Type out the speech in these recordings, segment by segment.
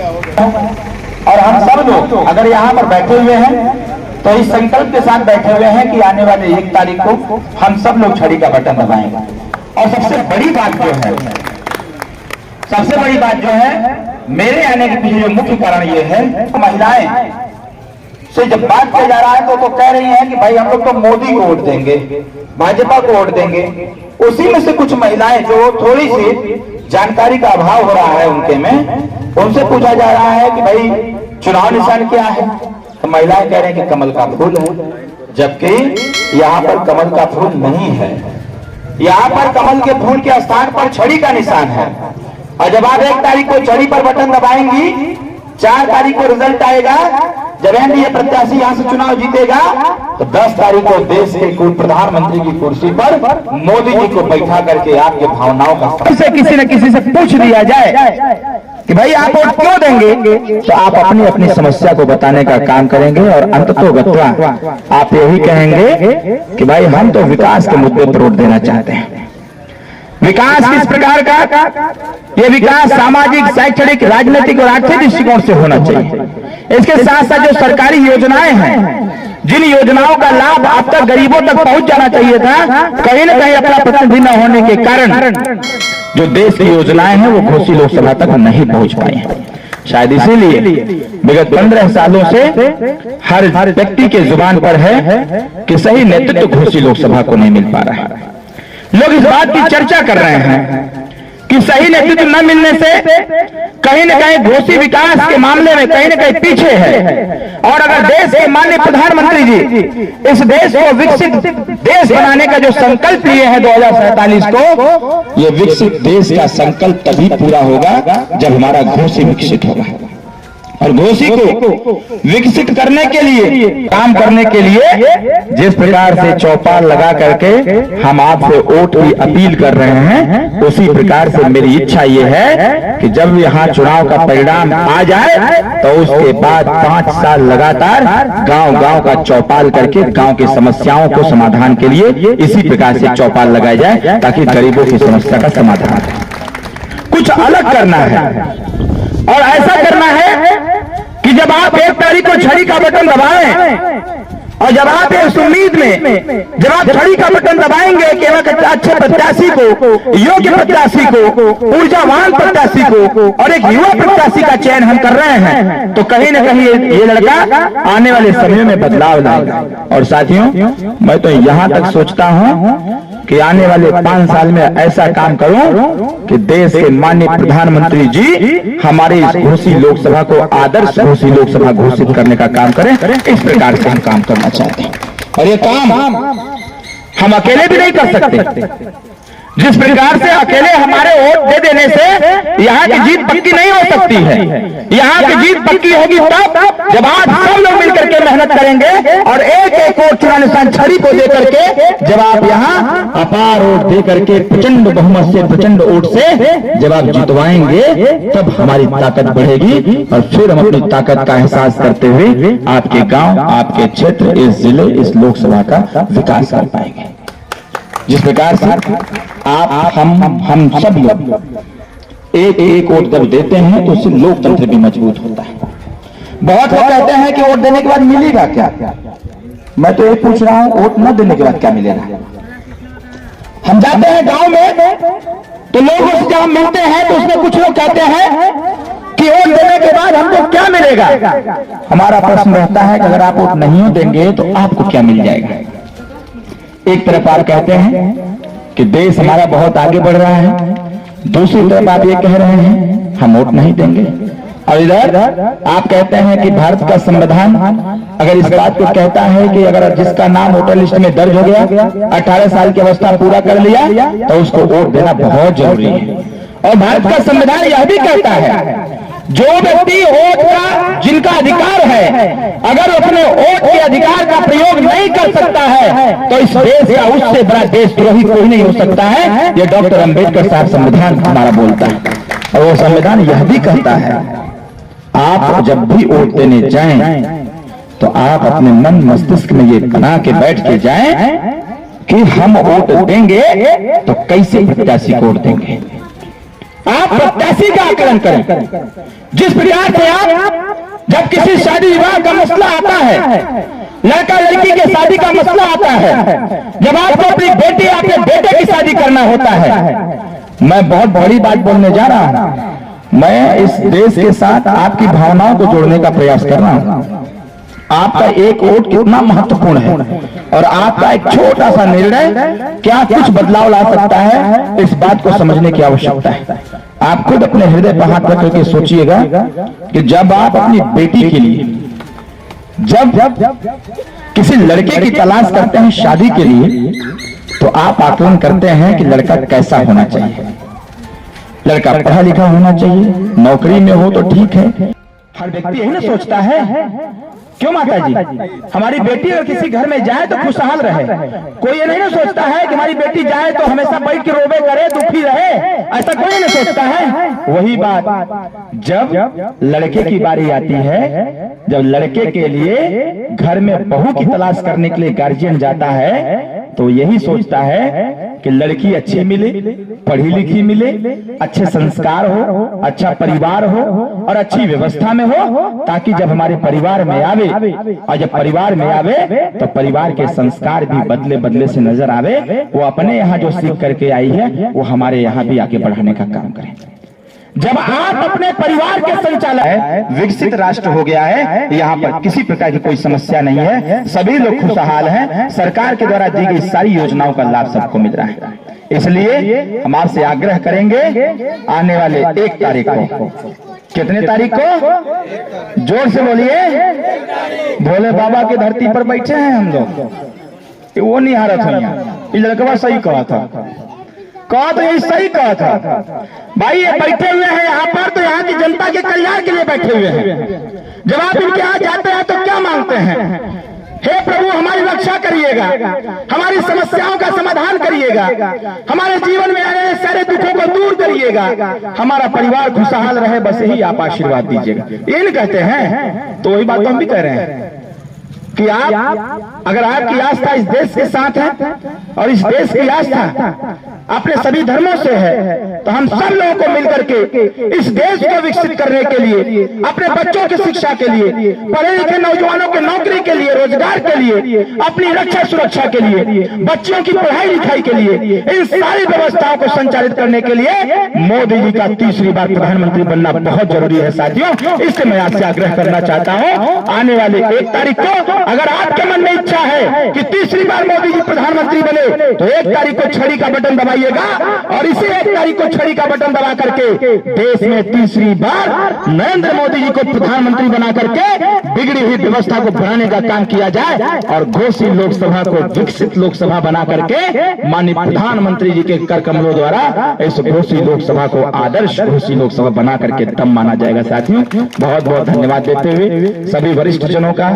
और हम सब लोग अगर यहाँ पर बैठे हुए हैं तो इस संकल्प के साथ बैठे हुए हैं कि आने वाले 1 तारीख को हम सब लोग छड़ी का बटन दबाएंगे। और सबसे बड़ी बात जो है मेरे आने के पीछे जो मुख्य कारण ये है, महिलाएं से जब बात किया जा रहा है तो कह रही हैं कि भाई हम लोग तो मोदी को वोट देंगे, भाजपा को वोट देंगे। उसी में से कुछ महिलाएं जो थोड़ी सी जानकारी का अभाव हो रहा है उनके में, उनसे पूछा जा रहा है कि भाई चुनाव निशान क्या है, तो महिलाएं कह रहे हैं कि कमल का फूल है, जबकि यहाँ पर कमल का फूल नहीं है। यहाँ पर कमल के फूल के स्थान पर छड़ी का निशान है। और जब आप 1 तारीख को छड़ी पर बटन दबाएंगी, 4 तारीख को रिजल्ट आएगा, जब एनडीए प्रत्याशी यहाँ से चुनाव जीतेगा तो 10 तारीख को देश के प्रधानमंत्री की कुर्सी पर मोदी जी को बैठा करके आपके भावनाओं का से किसी न किसी से पूछ लिया जाए कि भाई आप वोट क्यों देंगे, तो आप अपनी अपनी समस्या को बताने का काम करेंगे और अंततोगत्वा आप यही कहेंगे कि भाई हम तो विकास के मुद्दे पर वोट देना चाहते हैं। विकास किस प्रकार का? ये विकास सामाजिक, शैक्षणिक, राजनीतिक और आर्थिक दृष्टिकोण से होना चाहिए। इसके साथ साथ जो सरकारी योजनाएं हैं, जिन योजनाओं का लाभ अब तक गरीबों तक पहुंच जाना चाहिए था, कहीं न कहीं अपना प्रतिनिधि न होने के कारण जो देश की योजनाएं हैं वो घोसी लोकसभा तक नहीं पहुंच पाई हैं। शायद इसीलिए विगत 15 सालों से हर व्यक्ति के जुबान पर है कि सही नेतृत्व घोसी लोकसभा को नहीं मिल पा रहा है। लोग इस बात की चर्चा कर रहे हैं कि सही नेतृत्व न मिलने से कहीं न कहीं घोसी विकास के मामले में कहीं न कहीं पीछे है। और अगर देश के माननीय प्रधानमंत्री जी इस देश को विकसित देश बनाने का जो संकल्प लिए हैं 2047 को, ये विकसित देश का संकल्प तभी पूरा होगा जब हमारा घोसी विकसित होगा। और घोसी को विकसित करने के लिए, काम करने के लिए जिस प्रकार से चौपाल लगा करके हम आपसे वोट की अपील कर रहे हैं, उसी प्रकार से मेरी इच्छा ये है कि जब यहाँ चुनाव का परिणाम आ जाए तो उसके बाद 5 साल लगातार गांव-गांव का चौपाल करके गांव की समस्याओं को समाधान के लिए इसी प्रकार से चौपाल लगाया जाए, ताकि गरीबों की समस्या का समाधान कुछ अलग करना है। और ऐसा करना है कि जब आप 1 तारीख को छड़ी का बटन दबाएं और जब आप इस उम्मीद में जब आप छड़ी का बटन दबाएंगे कि एक अच्छे प्रत्याशी को, योग्य प्रत्याशी को, ऊर्जावान प्रत्याशी को और एक युवा प्रत्याशी का चयन हम कर रहे हैं, तो कहीं न कहीं ये लड़का आने वाले समय में बदलाव लाएगा। और साथियों, मैं तो यहाँ तक सोचता हूँ कि आने वाले 5 साल में ऐसा काम करूं कि देश के माननीय प्रधानमंत्री जी हमारे इस घोसी लोकसभा को आदर्श घोसी लोकसभा घोषित करने का काम करें। इस प्रकार से हम काम करना चाहते हैं और ये काम हम अकेले भी नहीं कर सकते। जिस प्रकार से अकेले हमारे वोट दे देने से यहाँ की जीत पक्की नहीं हो सकती है। यहाँ की जीत पक्की होगी तब जब आप सब लोग मिलकर के मेहनत करेंगे और एक वोट चुनाव निशान छड़ी को दे करके जब आप यहाँ अपार वोट दे करके प्रचंड बहुमत से, प्रचंड वोट से जब आप जितवाएंगे, तब हमारी ताकत बढ़ेगी और फिर हम अपनी ताकत का एहसास करते हुए आपके गांव, आपके क्षेत्र, इस जिले, इस लोकसभा का विकास कर पाएंगे। जिस प्रकार से आप हम सब लोग एक वोट जब देते हैं तो उससे लोकतंत्र भी मजबूत होता है। बहुत लोग कहते हैं कि वोट देने के बाद मिलेगा क्या? मैं तो ये पूछ रहा हूं, वोट न देने के बाद क्या मिलेगा? हम जाते हैं गांव में तो लोगों से जब हम मिलते हैं तो उसमें कुछ लोग कहते हैं कि वोट देने के बाद हमको क्या मिलेगा। हमारा प्रश्न रहता है कि अगर आप वोट नहीं देंगे तो आपको क्या मिल जाएगा? एक तरफ आप कहते हैं कि देश हमारा बहुत आगे बढ़ रहा है, दूसरी तरफ आप ये कह रहे हैं हम वोट नहीं देंगे। और इधर आप कहते हैं कि भारत का संविधान अगर इस बात को कहता है कि अगर जिसका नाम वोटर लिस्ट में दर्ज हो गया, 18 साल की अवस्था पूरा कर लिया, तो उसको वोट देना बहुत जरूरी है। और भारत का संविधान यह भी कहता है जो व्यक्ति वोट का जिनका अधिकार है, अगर अपने वोट के अधिकार का प्रयोग नहीं कर सकता है तो इस देश का उससे बड़ा देशद्रोही कोई नहीं हो सकता है। ये डॉक्टर अंबेडकर साहब संविधान हमारा बोलता है। और वो संविधान यह भी कहता है आप जब भी वोट देने जाएं तो आप अपने मन मस्तिष्क में ये बना के बैठ के जाएं कि हम वोट देंगे तो कैसे प्रत्याशी को वोट देंगे। आप प्रत्याशी का आकलन करें। जिस प्रकार से आप जब किसी शादी विवाह का मसला आता है, लड़का लड़की के शादी का मसला आता है, जब आपको अपनी बेटी अपने बेटे की शादी करना होता है, मैं बहुत बड़ी बात बोलने जा रहा हूं। मैं इस देश के साथ आपकी भावनाओं को जोड़ने का प्रयास कर रहा हूं। आपका एक वोट कितना महत्वपूर्ण है और आपका एक छोटा सा निर्णय क्या कुछ बदलाव ला सकता है, इस बात को समझने की आवश्यकता है। आप खुद अपने हृदय पर हाथ रख करके सोचिएगा कि जब आप अपनी बेटी के लिए जब किसी लड़के की तलाश करते हैं शादी के लिए, तो आप आकलन करते हैं कि लड़का कैसा होना चाहिए। लड़का पढ़ा लिखा होना चाहिए, नौकरी में हो तो ठीक है। हर व्यक्ति यही ना सोचता है, क्यों माता जी? हमारी बेटी अगर किसी घर में जाए तो खुशहाल रहे। कोई ये नहीं ना सोचता है कि हमारी बेटी जाए तो हमेशा बैठ के रोवे करे, दुखी रहे, ऐसा कोई नहीं सोचता है। वही बात जब लड़के की बारी आती है, जब लड़के के लिए घर में बहू की तलाश करने के लिए गार्जियन जाता है, तो यही सोचता है कि लड़की अच्छी मिले, पढ़ी लिखी मिले, अच्छे संस्कार हो, अच्छा परिवार हो और अच्छी व्यवस्था में हो, ताकि जब हमारे परिवार में आवे और जब परिवार में आवे तो परिवार के संस्कार भी बदले बदले से नजर आवे। वो अपने यहाँ जो सीख करके आई है वो हमारे यहाँ भी आगे बढ़ाने का काम करें। जब आप अपने परिवार के संचालक है, विकसित राष्ट्र हो गया है, यहाँ पर किसी प्रकार की कोई समस्या नहीं है, सभी लोग खुशहाल हैं, सरकार के द्वारा दी गई सारी योजनाओं का लाभ सबको मिल रहा है। इसलिए हम आपसे आग्रह करेंगे, आने वाले 1 तारीख को, कितने तारीख को? जोर से बोलिए। भोले बाबा की धरती पर बैठे हैं हम लोग। वो नहीं हारत है, ये लड़का सही कहा था, तो ये सही कहा था भाई। ये बैठे हुए हैं यहाँ पर तो यहाँ की जनता के कल्याण के लिए बैठे हुए हैं। जब आप इनके यहाँ जाते हैं तो क्या मांगते हैं? हे प्रभु हमारी रक्षा करिएगा, हमारी समस्याओं का समाधान करिएगा, हमारे जीवन में आने वाले सारे दुखों को दूर करिएगा, हमारा परिवार खुशहाल रहे, बस यही आप आशीर्वाद दीजिएगा। ये नहीं कहते हैं? तो वही बात हम भी कह रहे हैं कि आप अगर आपकी आस्था इस देश के साथ है और इस देश की आस्था अपने सभी धर्मों से है, तो हम सब लोगों को मिलकर के इस देश को विकसित करने के लिए, अपने बच्चों की शिक्षा के लिए, पढ़े लिखे नौजवानों के नौकरी के लिए, रोजगार के लिए, अपनी रक्षा सुरक्षा के लिए, बच्चों की पढ़ाई लिखाई के लिए, इन सारी व्यवस्थाओं को संचालित करने के लिए मोदी जी का तीसरी बार प्रधानमंत्री बनना बहुत जरूरी है साथियों। इससे मैं आपसे आग्रह करना चाहता हूँ, आने वाले 1 तारीख को अगर आपके मन में इच्छा है कि तीसरी बार मोदी जी प्रधानमंत्री बने, तो 1 तारीख को छड़ी का बटन दबाइएगा और इसी 1 तारीख को छड़ी का बटन दबा करके देश में तीसरी बार नरेंद्र मोदी जी को प्रधानमंत्री बना करके बिगड़ी हुई व्यवस्था को बनाने का काम किया जाए और घोषी लोकसभा को विकसित लोकसभा बना करके माननीय प्रधानमंत्री जी के कर कमलों द्वारा इस घोषी लोकसभा को आदर्श घोषी लोकसभा बना करके तब माना जाएगा। साथियों बहुत बहुत धन्यवाद देते हुए, सभी वरिष्ठ जनों का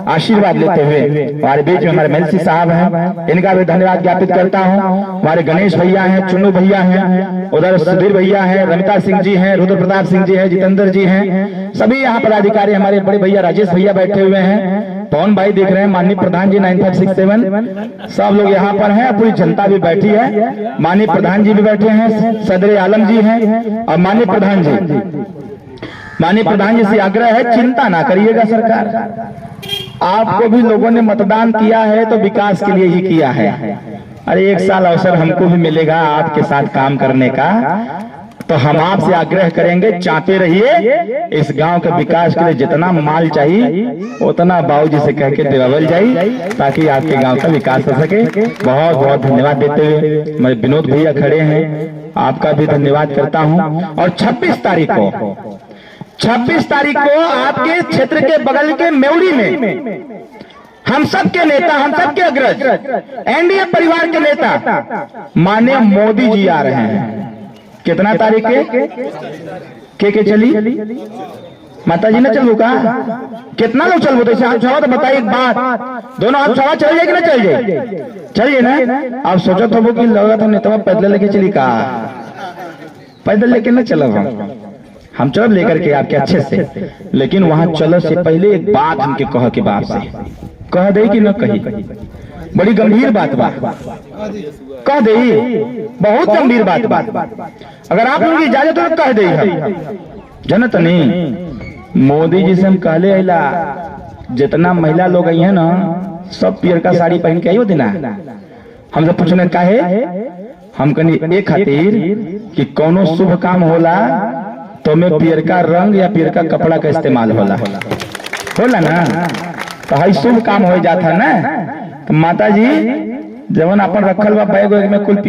आशीर्वाद लेते हुए, हमारे बीच में हमारे मेलसी साहब हैं, इनका भी धन्यवाद ज्ञापित करता हूं। हमारे गणेश भैया हैं, चुन्नू भैया हैं, उधर सुधीर भैया हैं, रमिता सिंह जी हैं, रुद्र प्रताप सिंह जी हैं, जितेंद्र जी हैं, सभी यहाँ पर अधिकारी, हमारे बड़े भैया राजेश भैया बैठे हुए हैं, पवन भाई देख रहे हैं, माननीय प्रधान जी 9567, सब लोग यहाँ पर हैं, पूरी जनता भी बैठी है, माननीय प्रधान जी भी बैठे हैं, सदर आलम जी हैं और माननीय प्रधान जी से आग्रह है, चिंता ना करिएगा सरकार, आपको भी लोगों ने मतदान किया है तो विकास के लिए ही किया है। अरे 1 साल अवसर हमको भी मिलेगा आपके साथ काम करने का, तो हम आपसे आग्रह करेंगे, चाहते रहिए इस गांव के विकास के लिए जितना माल चाहिए उतना बाबूजी से कह के दिवावल जाए, ताकि आपके गांव का विकास हो सके। बहुत बहुत धन्यवाद देते हुए मेरे विनोद भैया खड़े हैं, आपका भी धन्यवाद करता हूं। और 26 तारीख को आपके क्षेत्र के बगल के मेउड़ी में हम सब के नेता, हम सब के अग्रज, एनडीए परिवार के नेता माननीय मोदी जी आ रहे हैं। कितना तारीख के चली माता जी ने चलू का? कितना लोग चलबो? तो आप छवा तो बताइए एक बात, दोनों आप छवा चल जाए कि ना चल जाए? चलिए ना। आप सोचो तो वो कि लगा तो नेता पैदल लेके चली का? पैदल लेके ना चलो हम चल लेकर के आपके अच्छे से, लेकिन वहां चल से पहले एक बात हमके कह के बाप से कह दे कि न कही, बड़ी गंभीर बात बा, कह दे, बहुत गंभीर बात बा। अगर आप लोगों की इजाजत हो तो कह दे। जनत नहीं, मोदी जी से हम कहले अला जितना महिला लोग आई है ना सब पियर का साड़ी पहन के आई हो देना। हमसे पूछने काहे, हम कहीं एक खातिर कि कोनो शुभ काम होला तो में पियर का रंग या पियर का कपड़ा का इस्तेमाल होला ना, तो हई शुभ काम हो जाता ना। तो माता जी जवन अपन रखल बा बैग में कुल